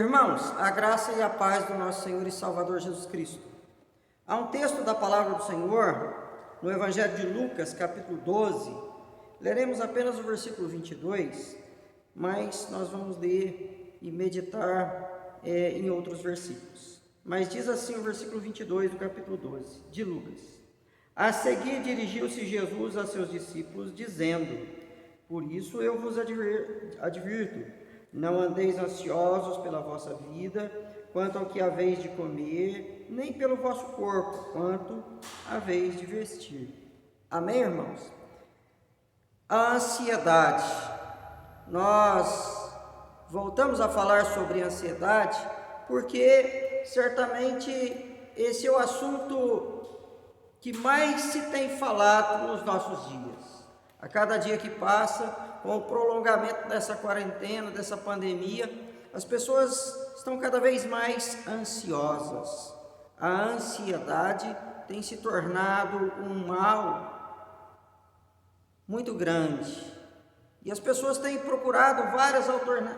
Irmãos, a graça e a paz do nosso Senhor e Salvador Jesus Cristo. Há um texto da palavra do Senhor no Evangelho de Lucas, capítulo 12. Leremos apenas o versículo 22, mas nós vamos ler e meditar em outros versículos. Mas diz assim o versículo 22 do capítulo 12 de Lucas: A seguir dirigiu-se Jesus a seus discípulos, dizendo: Por isso eu vos advirto, não andeis ansiosos pela vossa vida, quanto ao que haveis de comer, nem pelo vosso corpo, quanto haveis de vestir. Amém, irmãos? A ansiedade. Nós voltamos a falar sobre ansiedade, porque certamente esse é o assunto que mais se tem falado nos nossos dias. A cada dia que passa, com o prolongamento dessa quarentena, dessa pandemia, as pessoas estão cada vez mais ansiosas. A ansiedade tem se tornado um mal muito grande. E as pessoas têm procurado várias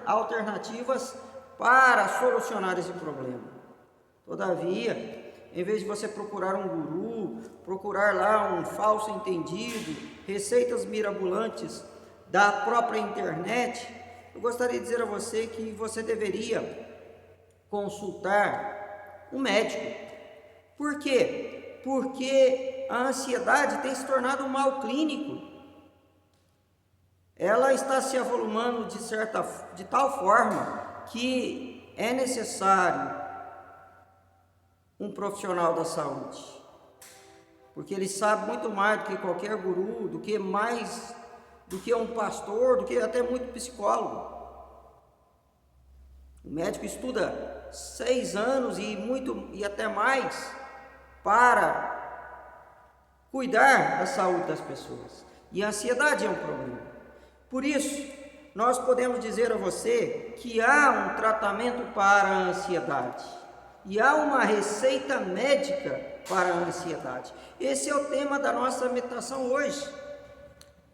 alternativas para solucionar esse problema. Todavia, em vez de você procurar um guru, procurar lá um falso entendido, receitas mirabolantes da própria internet, eu gostaria de dizer a você que você deveria consultar um médico. Por quê? Porque a ansiedade tem se tornado um mal clínico. Ela está se avolumando de tal forma que é necessário um profissional da saúde, porque ele sabe muito mais do que qualquer guru, do que um pastor, do que até muito psicólogo. O médico estuda 6 anos e até mais para cuidar da saúde das pessoas. E a ansiedade é um problema. Por isso, nós podemos dizer a você que há um tratamento para a ansiedade e há uma receita médica para a ansiedade. Esse é o tema da nossa meditação hoje.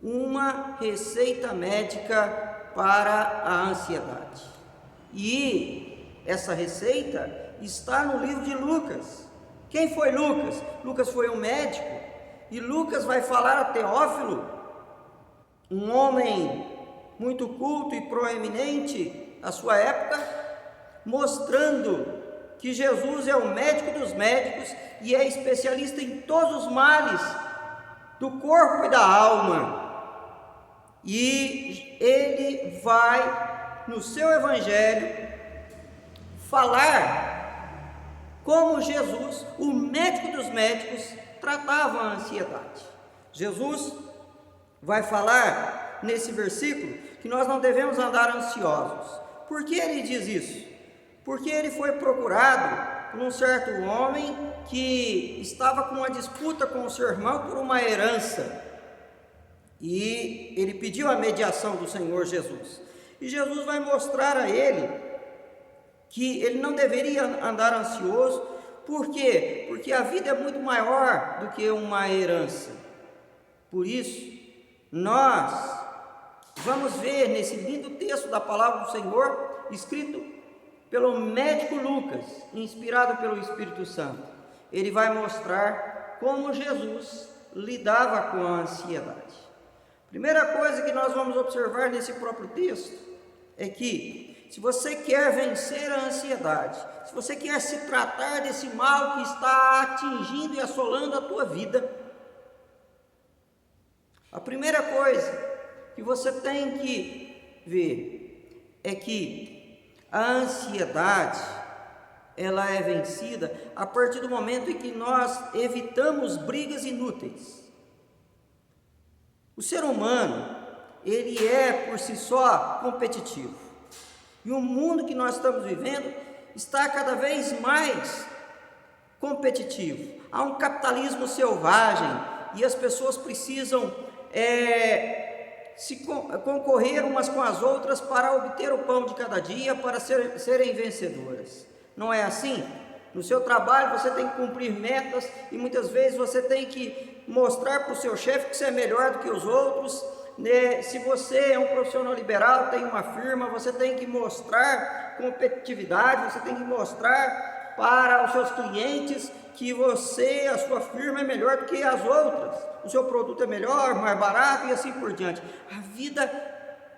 Uma receita médica para a ansiedade. E essa receita está no livro de Lucas. Quem foi Lucas? Lucas foi um médico, e Lucas vai falar a Teófilo, um homem muito culto e proeminente da sua época, mostrando que Jesus é o médico dos médicos e é especialista em todos os males do corpo e da alma. E ele vai, no seu evangelho, falar como Jesus, o médico dos médicos, tratava a ansiedade. Jesus vai falar nesse versículo que nós não devemos andar ansiosos. Por que ele diz isso? Porque ele foi procurado por um certo homem que estava com uma disputa com o seu irmão por uma herança. E ele pediu a mediação do Senhor Jesus. E Jesus vai mostrar a ele que ele não deveria andar ansioso. Por quê? Porque a vida é muito maior do que uma herança. Por isso, nós vamos ver nesse lindo texto da palavra do Senhor, escrito pelo médico Lucas, inspirado pelo Espírito Santo. Ele vai mostrar como Jesus lidava com a ansiedade. Primeira coisa que nós vamos observar nesse próprio texto é que, se você quer vencer a ansiedade, se você quer se tratar desse mal que está atingindo e assolando a tua vida, a primeira coisa que você tem que ver é que a ansiedade, ela é vencida a partir do momento em que nós evitamos brigas inúteis. O ser humano, ele é por si só competitivo. E o mundo que nós estamos vivendo está cada vez mais competitivo. Há um capitalismo selvagem e as pessoas precisam concorrer umas com as outras para obter o pão de cada dia, para serem vencedoras. Não é assim? No seu trabalho você tem que cumprir metas e muitas vezes você tem que mostrar para o seu chefe que você é melhor do que os outros. né? Se você é um profissional liberal, tem uma firma, você tem que mostrar competitividade, você tem que mostrar para os seus clientes que você, a sua firma é melhor do que as outras, o seu produto é melhor, mais barato e assim por diante. A vida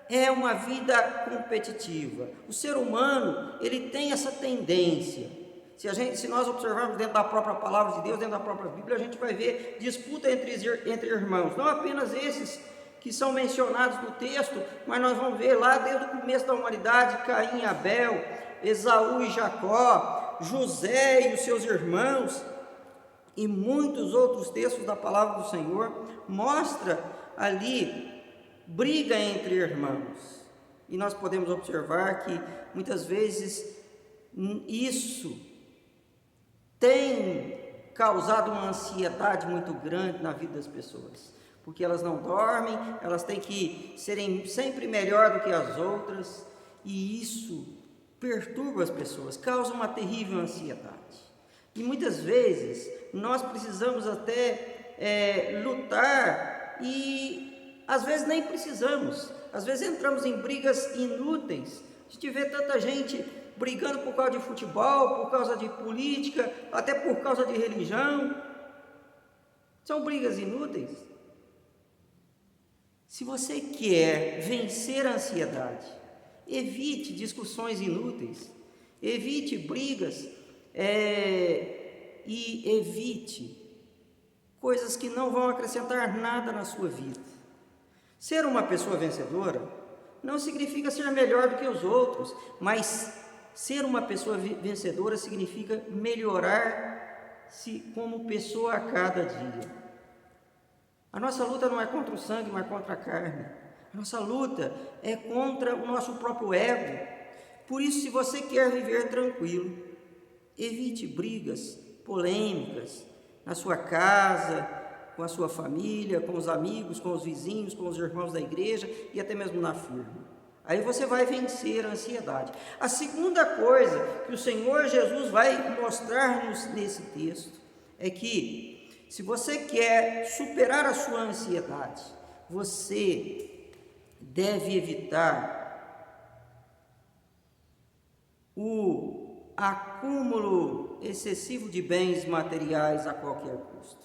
é uma vida competitiva. O ser humano, ele tem essa tendência. Se nós observarmos dentro da própria palavra de Deus, dentro da própria Bíblia, a gente vai ver disputa entre irmãos, não apenas esses que são mencionados no texto, mas nós vamos ver lá desde o começo da humanidade, Caim e Abel, Esaú e Jacó, José e os seus irmãos, e muitos outros textos da palavra do Senhor, mostra ali briga entre irmãos, e nós podemos observar que muitas vezes isso tem causado uma ansiedade muito grande na vida das pessoas, porque elas não dormem, elas têm que serem sempre melhor do que as outras, e isso perturba as pessoas, causa uma terrível ansiedade. E muitas vezes nós precisamos até lutar, e às vezes nem precisamos, às vezes entramos em brigas inúteis. A gente vê tanta gente brigando por causa de futebol, por causa de política, até por causa de religião. São brigas inúteis. Se você quer vencer a ansiedade, evite discussões inúteis, evite brigas e evite coisas que não vão acrescentar nada na sua vida. Ser uma pessoa vencedora não significa ser melhor do que os outros, mas ser uma pessoa vencedora significa melhorar-se como pessoa a cada dia. A nossa luta não é contra o sangue, mas contra a carne. A nossa luta é contra o nosso próprio ego. Por isso, se você quer viver tranquilo, evite brigas, polêmicas na sua casa, com a sua família, com os amigos, com os vizinhos, com os irmãos da igreja e até mesmo na firma. Aí você vai vencer a ansiedade. A segunda coisa que o Senhor Jesus vai mostrar-nos nesse texto é que, se você quer superar a sua ansiedade, você deve evitar o acúmulo excessivo de bens materiais a qualquer custo.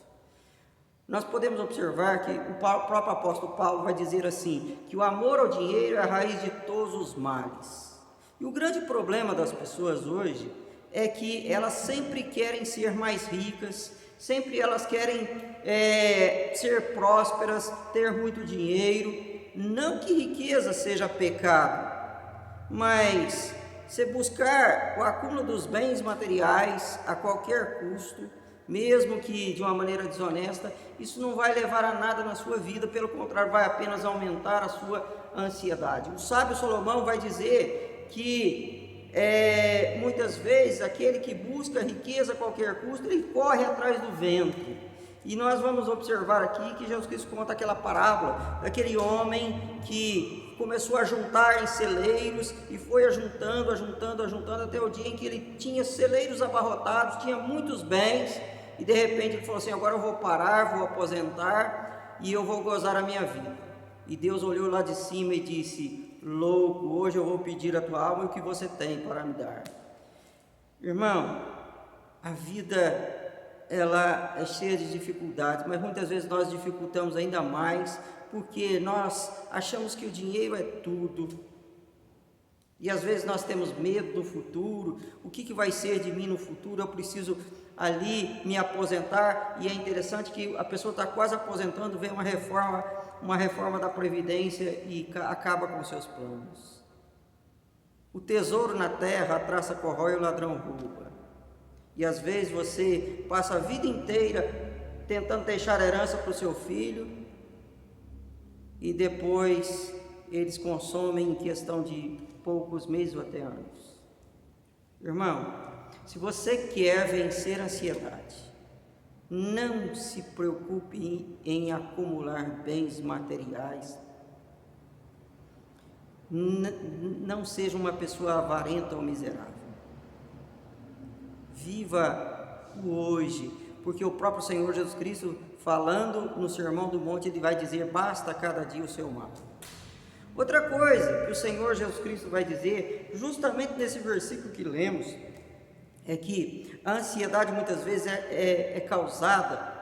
Nós podemos observar que o próprio apóstolo Paulo vai dizer assim, que o amor ao dinheiro é a raiz de todos os males. E o grande problema das pessoas hoje é que elas sempre querem ser mais ricas, sempre elas querem ser prósperas, ter muito dinheiro. Não que riqueza seja pecado, mas se buscar o acúmulo dos bens materiais a qualquer custo, mesmo que de uma maneira desonesta, isso não vai levar a nada na sua vida, pelo contrário, vai apenas aumentar a sua ansiedade. O sábio Salomão vai dizer que muitas vezes aquele que busca riqueza a qualquer custo, ele corre atrás do vento. E nós vamos observar aqui que Jesus Cristo conta aquela parábola daquele homem que começou a juntar em celeiros e foi ajuntando até o dia em que ele tinha celeiros abarrotados, tinha muitos bens, e de repente ele falou assim: agora eu vou parar, vou aposentar e eu vou gozar a minha vida. E Deus olhou lá de cima e disse: louco, hoje eu vou pedir a tua alma e o que você tem para me dar. Irmão, a vida ela é cheia de dificuldades, mas muitas vezes nós dificultamos ainda mais, porque nós achamos que o dinheiro é tudo, e às vezes nós temos medo do futuro. O que vai ser de mim no futuro? Eu preciso ali me aposentar, e é interessante que a pessoa está quase aposentando, vem uma reforma da Previdência e acaba com seus planos. O tesouro na terra a traça corrói e o ladrão rouba. E às vezes você passa a vida inteira tentando deixar herança para o seu filho, e depois eles consomem em questão de poucos meses ou até anos. Irmão, se você quer vencer a ansiedade, não se preocupe em acumular bens materiais. Não seja uma pessoa avarenta ou miserável. Viva o hoje, porque o próprio Senhor Jesus Cristo falando no Sermão do Monte, ele vai dizer: basta cada dia o seu mal. Outra coisa que o Senhor Jesus Cristo vai dizer, justamente nesse versículo que lemos, é que a ansiedade muitas vezes é causada.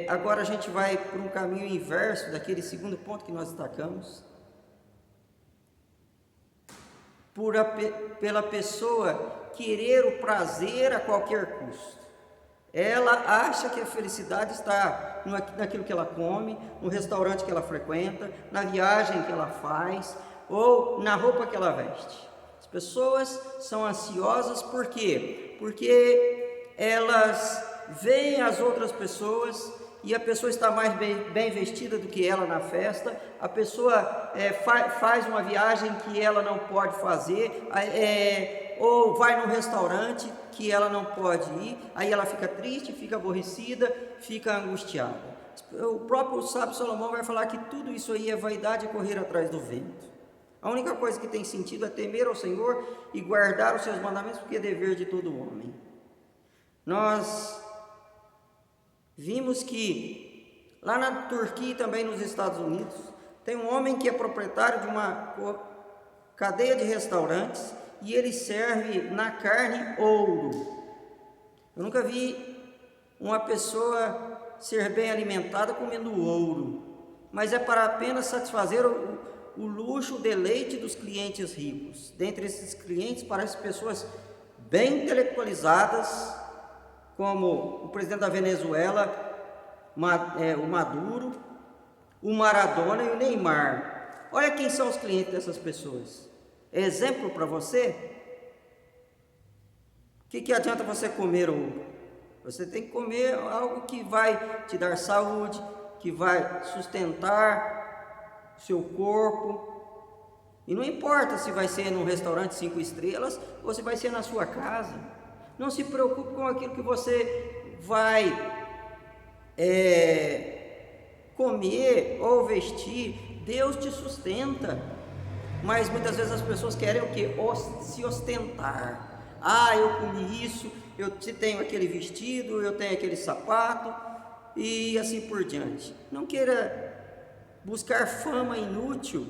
Agora a gente vai para um caminho inverso daquele segundo ponto que nós destacamos. Pela pessoa querer o prazer a qualquer custo. Ela acha que a felicidade está naquilo que ela come, no restaurante que ela frequenta, na viagem que ela faz ou na roupa que ela veste. As pessoas são ansiosas por quê? Porque elas veem as outras pessoas e a pessoa está mais bem vestida do que ela na festa, a pessoa faz uma viagem que ela não pode fazer, ou vai num restaurante que ela não pode ir, aí ela fica triste, fica aborrecida, fica angustiada. O próprio sábio Salomão vai falar que tudo isso aí é vaidade e correr atrás do vento. A única coisa que tem sentido é temer ao Senhor e guardar os seus mandamentos, porque é dever de todo homem. Nós vimos que lá na Turquia e também nos Estados Unidos, tem um homem que é proprietário de uma cadeia de restaurantes e ele serve na carne ouro. Eu nunca vi uma pessoa ser bem alimentada comendo ouro, mas é para apenas satisfazer o luxo, o deleite dos clientes ricos. Dentre esses clientes, parecem pessoas bem intelectualizadas, como o presidente da Venezuela, o Maduro, o Maradona e o Neymar. Olha quem são os clientes dessas pessoas. É exemplo para você? O que adianta você comer ouro? Você tem que comer algo que vai te dar saúde, que vai sustentar o seu corpo. E não importa se vai ser num restaurante 5 estrelas ou se vai ser na sua casa. Não se preocupe com aquilo que você vai comer ou vestir. Deus te sustenta. Mas muitas vezes as pessoas querem o quê? Se ostentar. Eu comi isso, eu tenho aquele vestido, eu tenho aquele sapato e assim por diante. Não queira buscar fama inútil.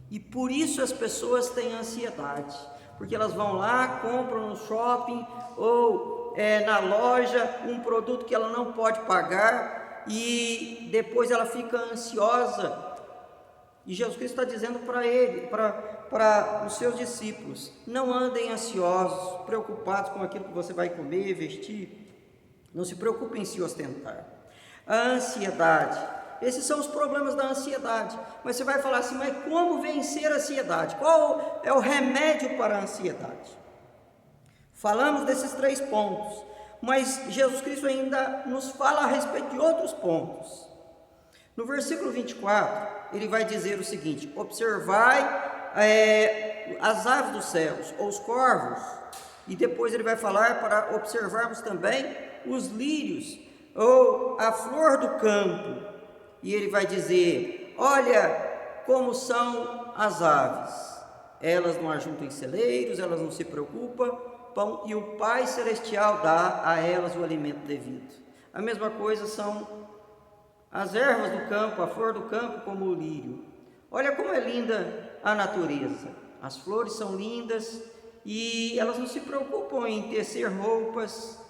E por isso as pessoas têm ansiedade. Porque elas vão lá, compram no shopping ou na loja um produto que ela não pode pagar e depois ela fica ansiosa. E Jesus Cristo está dizendo para os seus discípulos: não andem ansiosos, preocupados com aquilo que você vai comer, vestir. Não se preocupem em se ostentar. A ansiedade. Esses são os problemas da ansiedade. Mas você vai falar assim: mas como vencer a ansiedade? Qual é o remédio para a ansiedade? Falamos desses 3 pontos, mas Jesus Cristo ainda nos fala a respeito de outros pontos. No versículo 24, ele vai dizer o seguinte: observai as aves dos céus, ou os corvos. E depois ele vai falar para observarmos também os lírios, ou a flor do campo. E ele vai dizer: olha como são as aves, elas não ajuntam em celeiros, elas não se preocupam, e o Pai Celestial dá a elas o alimento devido. A mesma coisa são as ervas do campo, a flor do campo como o lírio. Olha como é linda a natureza, as flores são lindas e elas não se preocupam em tecer roupas.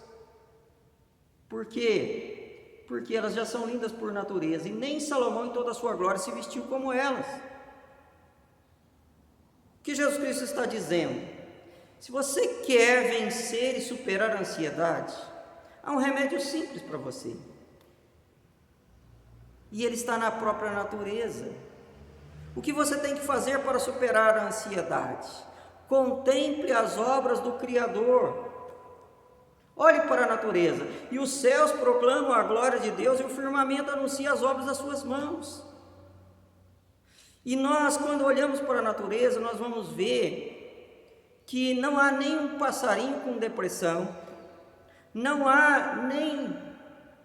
Por quê? Porque elas já são lindas por natureza, e nem Salomão em toda a sua glória se vestiu como elas. O que Jesus Cristo está dizendo? Se você quer vencer e superar a ansiedade, há um remédio simples para você. E ele está na própria natureza. O que você tem que fazer para superar a ansiedade? Contemple as obras do Criador. Olhe para a natureza, e os céus proclamam a glória de Deus, e o firmamento anuncia as obras das suas mãos. E nós, quando olhamos para a natureza, nós vamos ver que não há nenhum passarinho com depressão, não há nem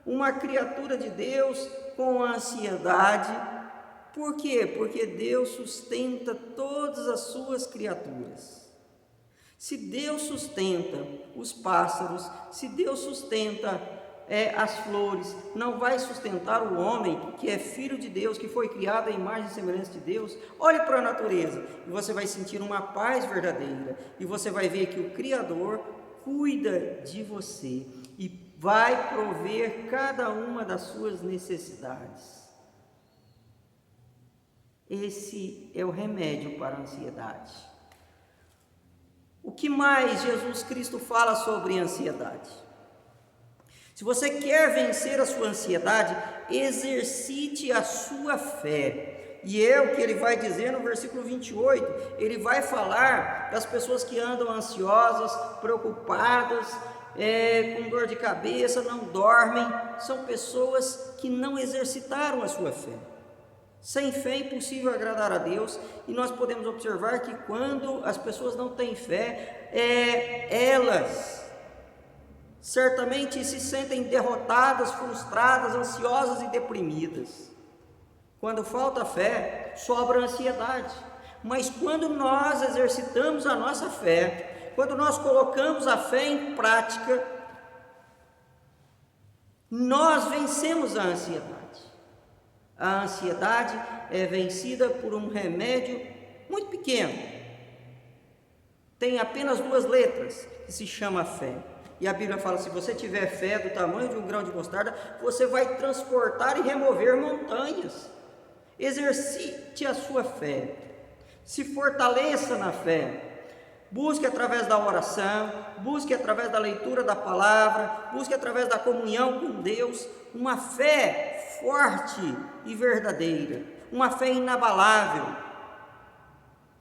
uma criatura de Deus com ansiedade. Por quê? Porque Deus sustenta todas as suas criaturas. Se Deus sustenta os pássaros, se Deus sustenta as flores, não vai sustentar o homem que é filho de Deus, que foi criado à imagem e semelhança de Deus. Olhe para a natureza e você vai sentir uma paz verdadeira, e você vai ver que o Criador cuida de você e vai prover cada uma das suas necessidades. Esse é o remédio para a ansiedade. O que mais Jesus Cristo fala sobre ansiedade? Se você quer vencer a sua ansiedade, exercite a sua fé. E é o que ele vai dizer no versículo 28. Ele vai falar das pessoas que andam ansiosas, preocupadas, com dor de cabeça, não dormem. São pessoas que não exercitaram a sua fé. Sem fé é impossível agradar a Deus, e nós podemos observar que quando as pessoas não têm fé, elas certamente se sentem derrotadas, frustradas, ansiosas e deprimidas. Quando falta fé, sobra ansiedade. Mas quando nós exercitamos a nossa fé, quando nós colocamos a fé em prática, nós vencemos a ansiedade. A ansiedade é vencida por um remédio muito pequeno. Tem apenas 2 letras, que se chama fé. E a Bíblia fala, se você tiver fé do tamanho de um grão de mostarda, você vai transportar e remover montanhas. Exercite a sua fé. Se fortaleça na fé. Busque através da oração, busque através da leitura da palavra, busque através da comunhão com Deus, uma fé forte e verdadeira, uma fé inabalável.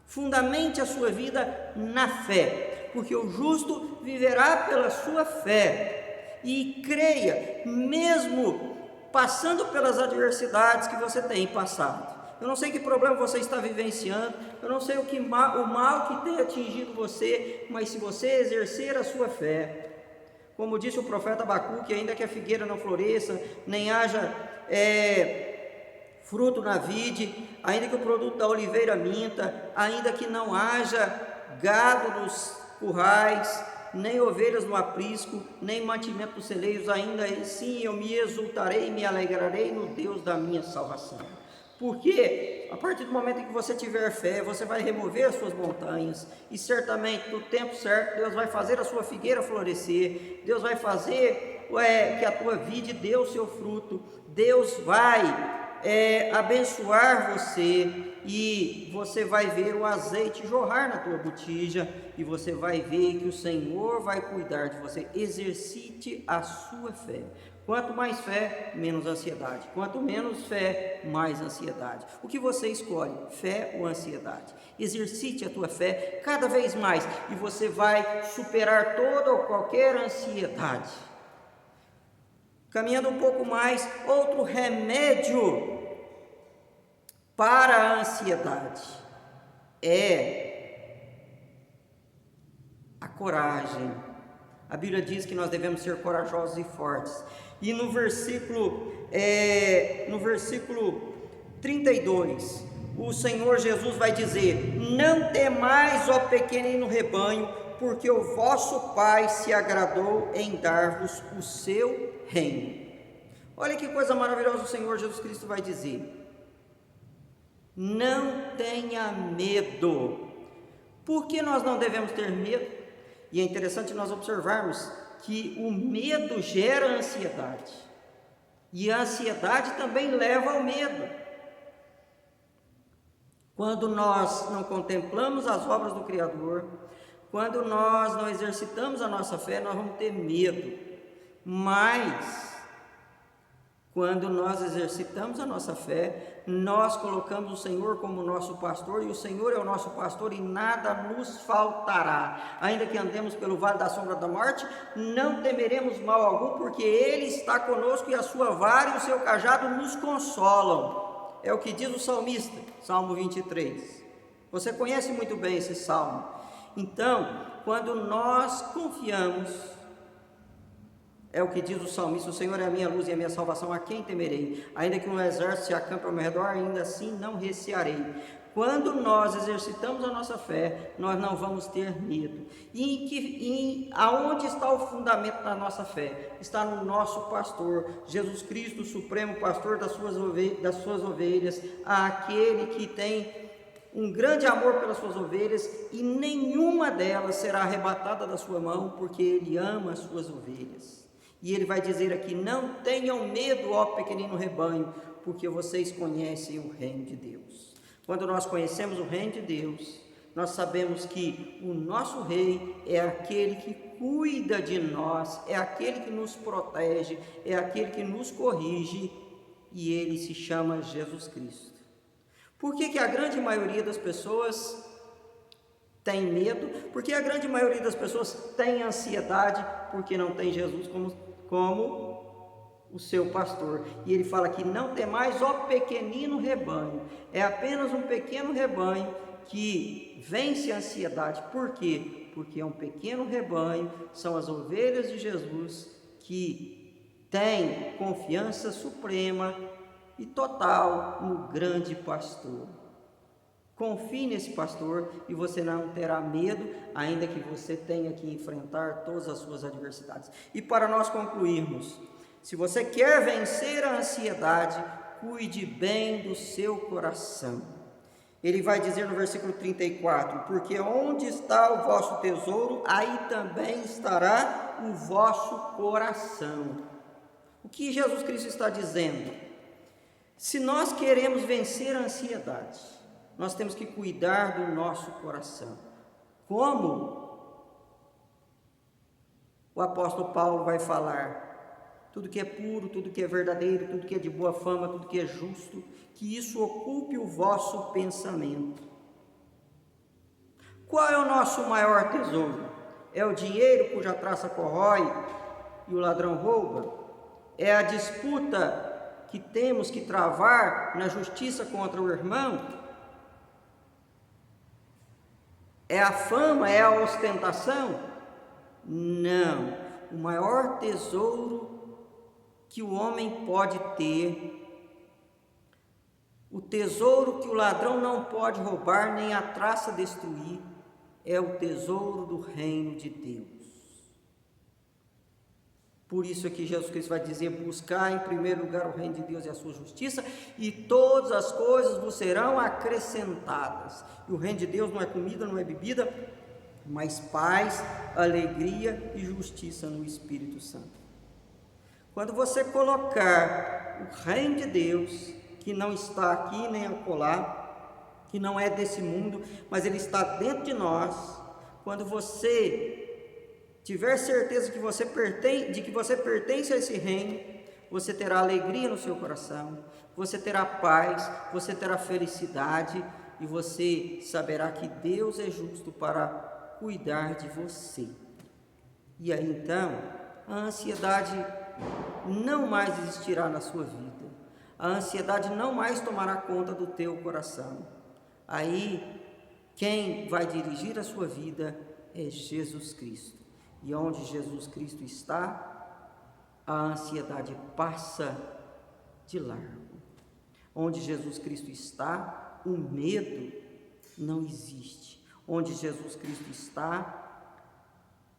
Fundamente a sua vida na fé, porque o justo viverá pela sua fé. E creia, mesmo passando pelas adversidades que você tem passado. Eu não sei que problema você está vivenciando, eu não sei o mal que tem atingido você, mas se você exercer a sua fé, como disse o profeta Abacuque, ainda que a figueira não floresça, nem haja fruto na vide, ainda que o produto da oliveira minta, ainda que não haja gado nos currais, nem ovelhas no aprisco, nem mantimento dos celeiros, ainda assim eu me exultarei e me alegrarei no Deus da minha salvação. Porque a partir do momento em que você tiver fé, você vai remover as suas montanhas, e certamente no tempo certo Deus vai fazer a sua figueira florescer, Deus vai fazer que a tua vide dê o seu fruto, Deus vai abençoar você, e você vai ver o azeite jorrar na tua botija, e você vai ver que o Senhor vai cuidar de você. Exercite a sua fé. Quanto mais fé, menos ansiedade. Quanto menos fé, mais ansiedade. O que você escolhe? Fé ou ansiedade? Exercite a tua fé cada vez mais, e você vai superar toda ou qualquer ansiedade. Caminhando um pouco mais, outro remédio para a ansiedade é a coragem. A Bíblia diz que nós devemos ser corajosos e fortes. E no versículo 32, o Senhor Jesus vai dizer: não temais, ó pequenino rebanho, porque o vosso Pai se agradou em dar-vos o seu reino. Olha que coisa maravilhosa o Senhor Jesus Cristo vai dizer: não tenha medo. Por que nós não devemos ter medo? E é interessante nós observarmos que o medo gera ansiedade, e a ansiedade também leva ao medo. Quando nós não contemplamos as obras do Criador, quando nós não exercitamos a nossa fé, nós vamos ter medo. Mas quando nós exercitamos a nossa fé, nós colocamos o Senhor como nosso pastor, e o Senhor é o nosso pastor, e nada nos faltará. Ainda que andemos pelo vale da sombra da morte, não temeremos mal algum, porque Ele está conosco, e a sua vara e o seu cajado nos consolam. É o que diz o salmista, Salmo 23. Você conhece muito bem esse salmo. Então, quando nós confiamos É o que diz o salmista: o Senhor é a minha luz e a minha salvação, a quem temerei? Ainda que um exército se acampe ao meu redor, ainda assim não recearei. Quando nós exercitamos a nossa fé, nós não vamos ter medo. Aonde está o fundamento da nossa fé? Está no nosso pastor, Jesus Cristo, o supremo pastor das suas ovelhas, aquele que tem um grande amor pelas suas ovelhas, e nenhuma delas será arrebatada da sua mão, porque ele ama as suas ovelhas. E ele vai dizer aqui: não tenham medo, ó pequenino rebanho, porque vocês conhecem o reino de Deus. Quando nós conhecemos o reino de Deus, nós sabemos que o nosso rei é aquele que cuida de nós, é aquele que nos protege, é aquele que nos corrige, e ele se chama Jesus Cristo. Por que a grande maioria das pessoas tem medo? Porque a grande maioria das pessoas tem ansiedade, porque não tem Jesus como o seu pastor. E ele fala que não tem mais ó pequenino rebanho. É apenas um pequeno rebanho que vence a ansiedade. Por quê? Porque é um pequeno rebanho, são as ovelhas de Jesus que têm confiança suprema e total no grande pastor. Confie nesse pastor e você não terá medo, ainda que você tenha que enfrentar todas as suas adversidades. E para nós concluirmos, se você quer vencer a ansiedade, cuide bem do seu coração. Ele vai dizer no versículo 34: porque onde está o vosso tesouro, aí também estará o vosso coração. O que Jesus Cristo está dizendo? Se nós queremos vencer a ansiedade, nós temos que cuidar do nosso coração. Como o apóstolo Paulo vai falar: tudo que é puro, tudo que é verdadeiro, tudo que é de boa fama, tudo que é justo, que isso ocupe o vosso pensamento. Qual é o nosso maior tesouro? É o dinheiro cuja traça corrói e o ladrão rouba? É a disputa que temos que travar na justiça contra o irmão? É a fama? É a ostentação? Não. O maior tesouro que o homem pode ter, o tesouro que o ladrão não pode roubar, nem a traça destruir, é o tesouro do reino de Deus. Por isso aqui Jesus Cristo vai dizer: buscar em primeiro lugar o reino de Deus e a sua justiça, e todas as coisas vos serão acrescentadas. E o reino de Deus não é comida, não é bebida, mas paz, alegria e justiça no Espírito Santo. Quando você colocar o reino de Deus, que não está aqui nem acolá, que não é desse mundo, mas ele está dentro de nós, quando você tiver certeza de que você pertence a esse reino, você terá alegria no seu coração, você terá paz, você terá felicidade, e você saberá que Deus é justo para cuidar de você. E aí então, a ansiedade não mais existirá na sua vida, a ansiedade não mais tomará conta do teu coração. Aí, quem vai dirigir a sua vida é Jesus Cristo. E onde Jesus Cristo está, a ansiedade passa de largo. Onde Jesus Cristo está, o medo não existe. Onde Jesus Cristo está,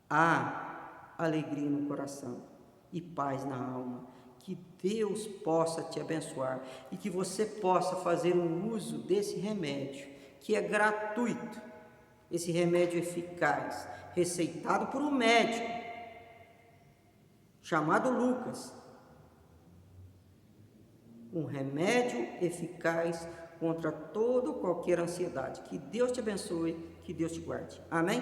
há alegria no coração e paz na alma. Que Deus possa te abençoar e que você possa fazer um uso desse remédio, que é gratuito, esse remédio eficaz, receitado por um médico chamado Lucas, um remédio eficaz contra toda qualquer ansiedade. Que Deus te abençoe, que Deus te guarde. Amém?